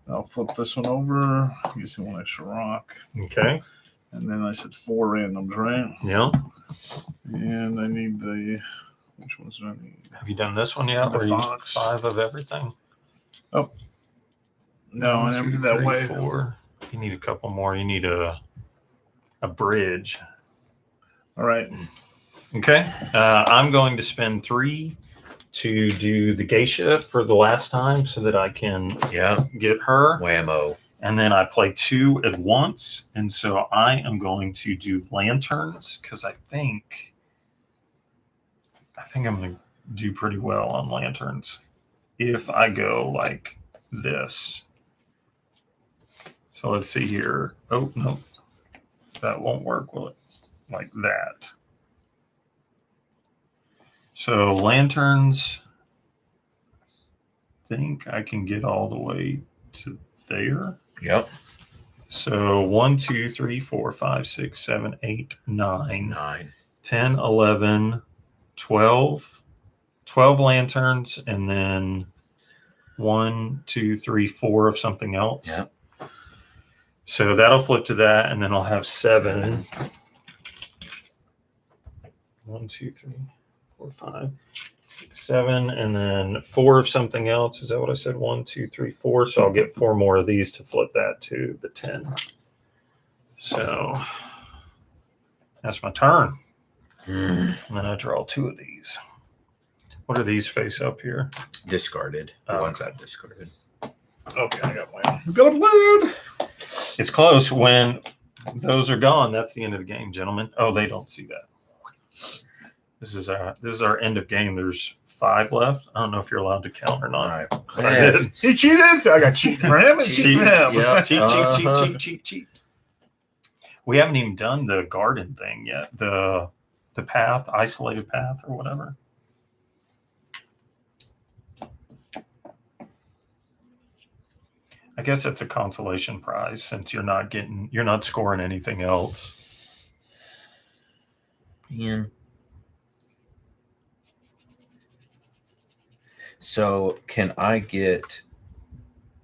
I'll flip this one over. Gives me 1 extra rock. Okay. And then I said 4 randoms, right? Yeah. And I need the which ones do I need? Have you done this one yet? The Where you fox. 5 of everything? No, I 1, never 2, did that 3, way. 4. You need a couple more. You need a bridge. All right. Okay. I'm going to spend 3 to do the geisha for the last time so that I can Yeah. get her. Whammo. And then I play 2 at once. And so I am going to do lanterns because I think I'm going to do pretty well on lanterns if I go like this. So let's see here. Oh, no. That won't work, will it? Like that. So lanterns, I think I can get all the way to there. Yep. So 1, 2, 3, 4, 5, 6, 7, 8, 9, 9. 10, 11, 12. 12 lanterns, and then 1, 2, 3, 4 of something else. Yep. So that'll flip to that, and then I'll have 7. 1, 2, 3, 4, 5, 6, 7, and then 4 of something else. Is that what I said? 1, 2, 3, 4. So I'll get 4 more of these to flip that to the 10. So that's my turn. And then I draw 2 of these. What are these face up here? Discarded. The Oh. ones I've discarded. Okay, I got mine. Got a blue. It's close. When those are gone, that's the end of the game, gentlemen. Oh, they don't see that. This is our end of game. There's 5 left. I don't know if you're allowed to count or not. All right. But I did. He cheated. I got cheated for him and cheated for him. Yeah. Cheat. We haven't even done the garden thing yet. The path, isolated path, or whatever. I guess that's a consolation prize since you're not scoring anything else. Man. So can I get?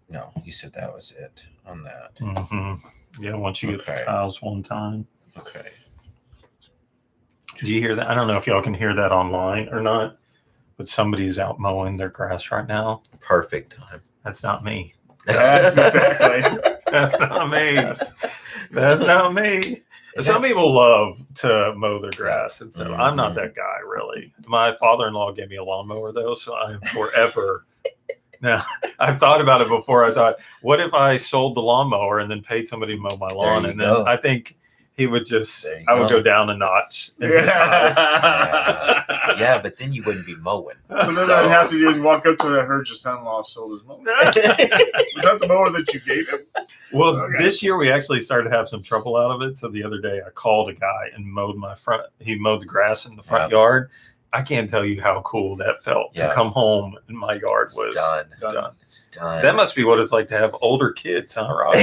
No, you said that was it on that. Mm-hmm. Yeah, once you get the Okay. tiles one time. Okay. Do you hear that? I don't know if y'all can hear that online or not, but somebody's out mowing their grass right now. Perfect time. That's not me. That's exactly. That's not me. That's not me. Some people love to mow their grass, and so I'm not that guy, really. My father-in-law gave me a lawnmower, though, so I am forever. Now, I've thought about it before. I thought, what if I sold the lawnmower and then paid somebody to mow my lawn? you And then go. I think he would just, There you I would go. go down a notch. In his eyes. Yeah, but then you wouldn't be mowing. So then I'd have to do is walk up to the heard your son-in-law sold his mower. Was that the mower that you gave him? Well, Okay. this year we actually started to have some trouble out of it. So the other day I called a guy and mowed my front. He mowed the grass in the front yard. I can't tell you how cool that felt to come home and my yard was done. It's done. That must be what it's like to have older kids, huh, Rob?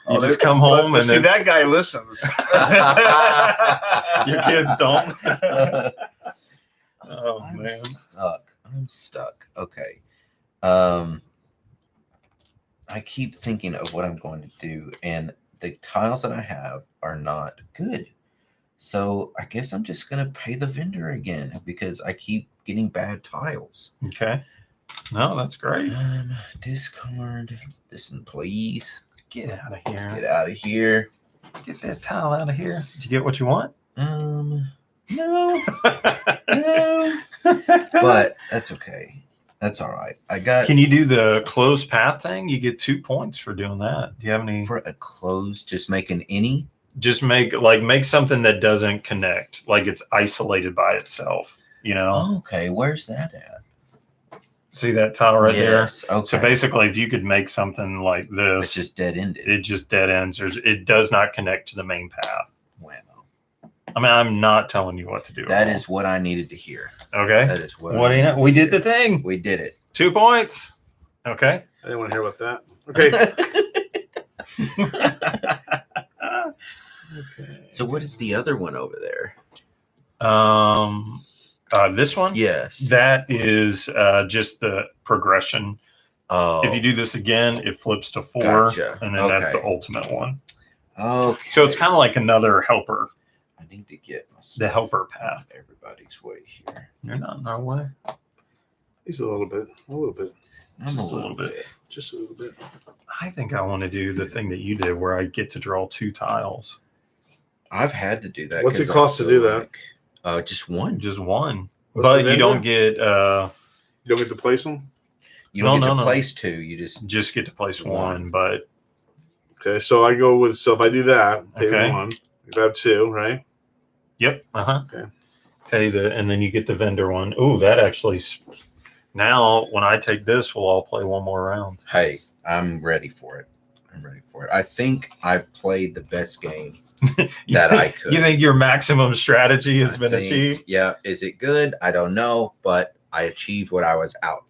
You just come But home and see, then that guy listens. your kids don't. Oh man. I'm stuck. Okay. I keep thinking of what I'm going to do, and the tiles that I have are not good. So I guess I'm just gonna pay the vendor again because I keep getting bad tiles. Okay. No, that's great. Discard this, and please Get out of here. get out of here. Get that tile out of here. Did you get what you want? No, no. But that's okay. That's all right. I got Can you do the closed path thing? You get 2 points for doing that. Do you have any? for a close. Just making any. Just make something that doesn't connect, like it's isolated by itself. You know? Okay, where's that at? See that tile right Yes. there? Okay. So basically, if you could make something like it's this, just dead ended. it just dead ends. It does not connect to the main path. Wow. I mean, I'm not telling you what to do. That is what I needed to hear. okay. That is what. What do you know? We did the thing. We did it. 2 points. Okay. I didn't want to hear about that. Okay. So what is the other one over there? This one. Yes. That is just the progression. Oh. If you do this again, it flips to 4, Gotcha. and then that's the Okay. ultimate one. Okay. So it's kind of like another helper, I need to get myself the helper path. everybody's way here. You're not in our way. He's a little bit. I'm Just a little bit. Just a little bit. I think I want to do the thing that you did, where I get to draw 2 tiles. I've had to do that. What's it 'cause I cost to feel do that? like Just one. Just one. What's But the you don't vendor? get You don't get to place them. You don't No, get no, to no. place two. You just get to place One. one. But Okay, so I go with. So if I do that, pay Okay. one, grab two, right? yep. Okay. Pay and then you get the vendor one. Ooh, that actually. Now, when I take this, we'll all play one more round. Hey, I'm ready for it. I think I've played the best game that I could. You think your maximum strategy has I been think, achieved? Yeah. Is it good? I don't know, but I achieved what I was out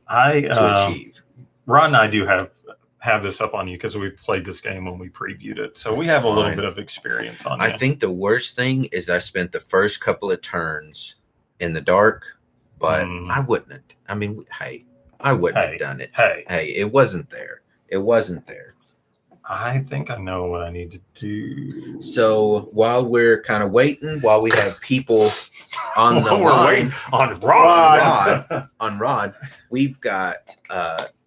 I to achieve. Ron and I do have this up on you because we played this game when we previewed it, so we That's have a little fine. bit of experience on I it. think the worst thing is I spent the first couple of turns in the dark, but I wouldn't. I mean, hey, I wouldn't have done it. Hey, it wasn't there. It wasn't there. I think I know what I need to do. So while we're kind of waiting, while we have people on the While we're line waiting on Rod. on Rod, we've got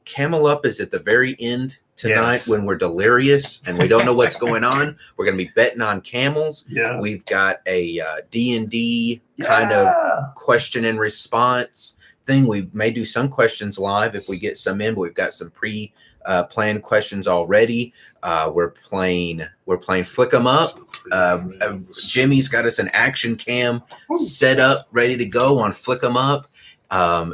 Camel Up is at the very end tonight Yes. when we're delirious and we don't know what's going on. We're going to be betting on camels. Yeah. We've got a D&D kind of question and response thing. We may do some questions live if we get some in, but we've got some planned questions already. We're playing Flick 'em Up. Jimmy's got us an action cam set up, ready to go on Flick 'em Up.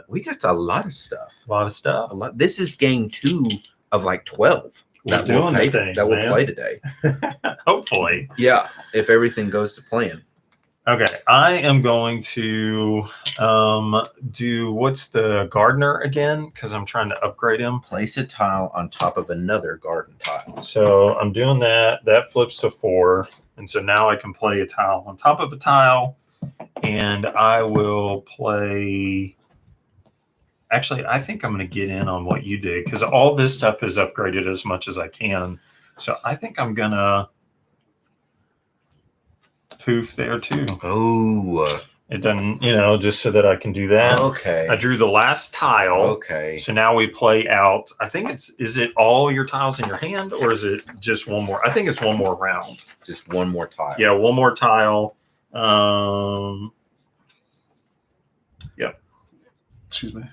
We got a lot of stuff. A lot of stuff. This is game 2 of like 12 that we'll play today. Hopefully. Yeah, if everything goes to plan. Okay, I am going to do what's the gardener again because I'm trying to upgrade him. Place a tile on top of another garden tile. So I'm doing that. That flips to 4, and so now I can play a tile on top of a tile, and I will play. Actually, I think I'm going to get in on what you did because all this stuff is upgraded as much as I can. So I think I'm going to poof there too. Oh. It doesn't, just so that I can do that. Okay. I drew the last tile. Okay. So now we play out. I think is it all your tiles in your hand or is it just one more? I think it's one more round. Just one more tile. Yeah, one more tile. Yep. Excuse me.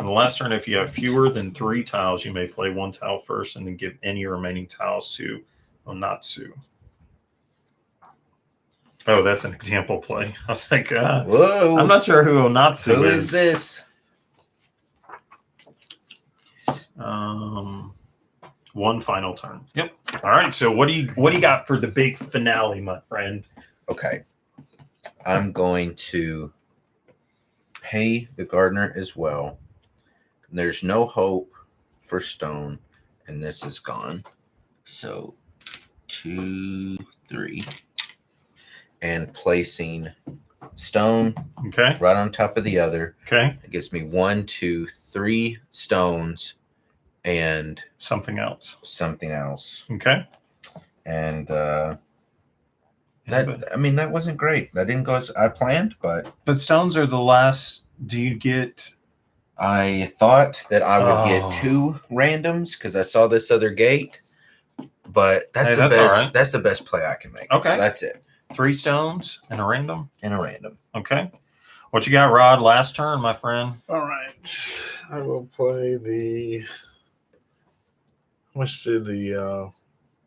On the last turn, if you have fewer than 3 tiles, you may play 1 tile first and then give any remaining tiles to Onatsu. Oh, that's an example play. I was like, whoa. I'm not sure who Onatsu is. Who is this? One final turn. Yep. All right. So what do you got for the big finale, my friend? Okay. I'm going to pay the gardener as well. There's no hope for stone, and this is gone. So 2, 3. And placing stone Okay. right on top of the other. Okay. It gives me 1, 2, 3 stones and Something else. Okay. And that wasn't great. That didn't go as I planned, but stones are the last. Do you get? I thought that I would get 2 randoms because I saw this other gate, but that's the best. All right. That's the best play I can make. Okay, so that's it. 3 stones and a random. Okay, what you got, Rod? Last turn, my friend. All right, I will play the. How much did how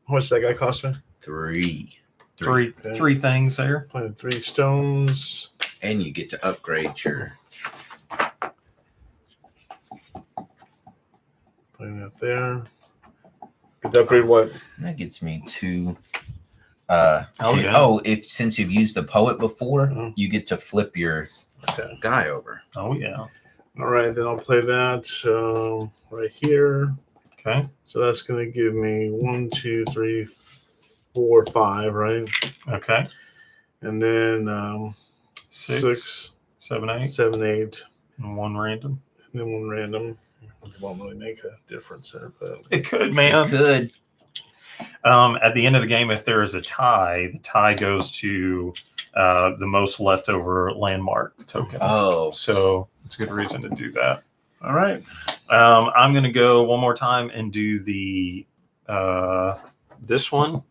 much that guy cost me? 3. Three things there. Playing 3 stones, and you get to upgrade your. Putting that there. Get to upgrade what? That gets me 2. Yeah. Since you've used the poet before, you get to flip your guy over. Oh yeah. All right, then I'll play that right here. Okay. So that's going to give me 1, 2, 3, 4, 5, right? Okay. And then 6, 7, 8. 7, 8, and 1 random. And then 1 random. It won't really make a difference there, but it could, man. It could. At the end of the game, if there is a tie, the tie goes to the most leftover landmark tokens. Oh, so it's a good reason to do that. All right. I'm going to go one more time and do the this one.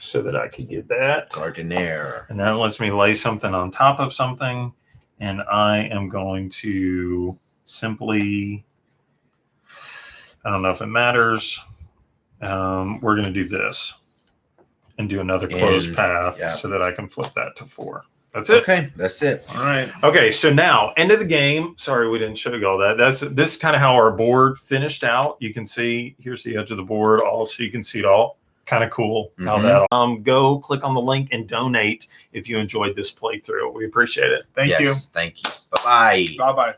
so that I could get that. Gardenier. And that lets me lay something on top of something. And I am going to simply, I don't know if it matters. We're going to do this and do another closed And- path yeah. so that I can flip that to 4. That's it. Okay, that's it. All right. Okay, so now end of the game. Sorry, we didn't show you all that. This is kind of how our board finished out. You can see here's the edge of the board, all so you can see it all. Kind of cool how Mhm. that. Go click on the link and donate if you enjoyed this playthrough. We appreciate it. Thank you. Thank you. Bye bye. Bye bye.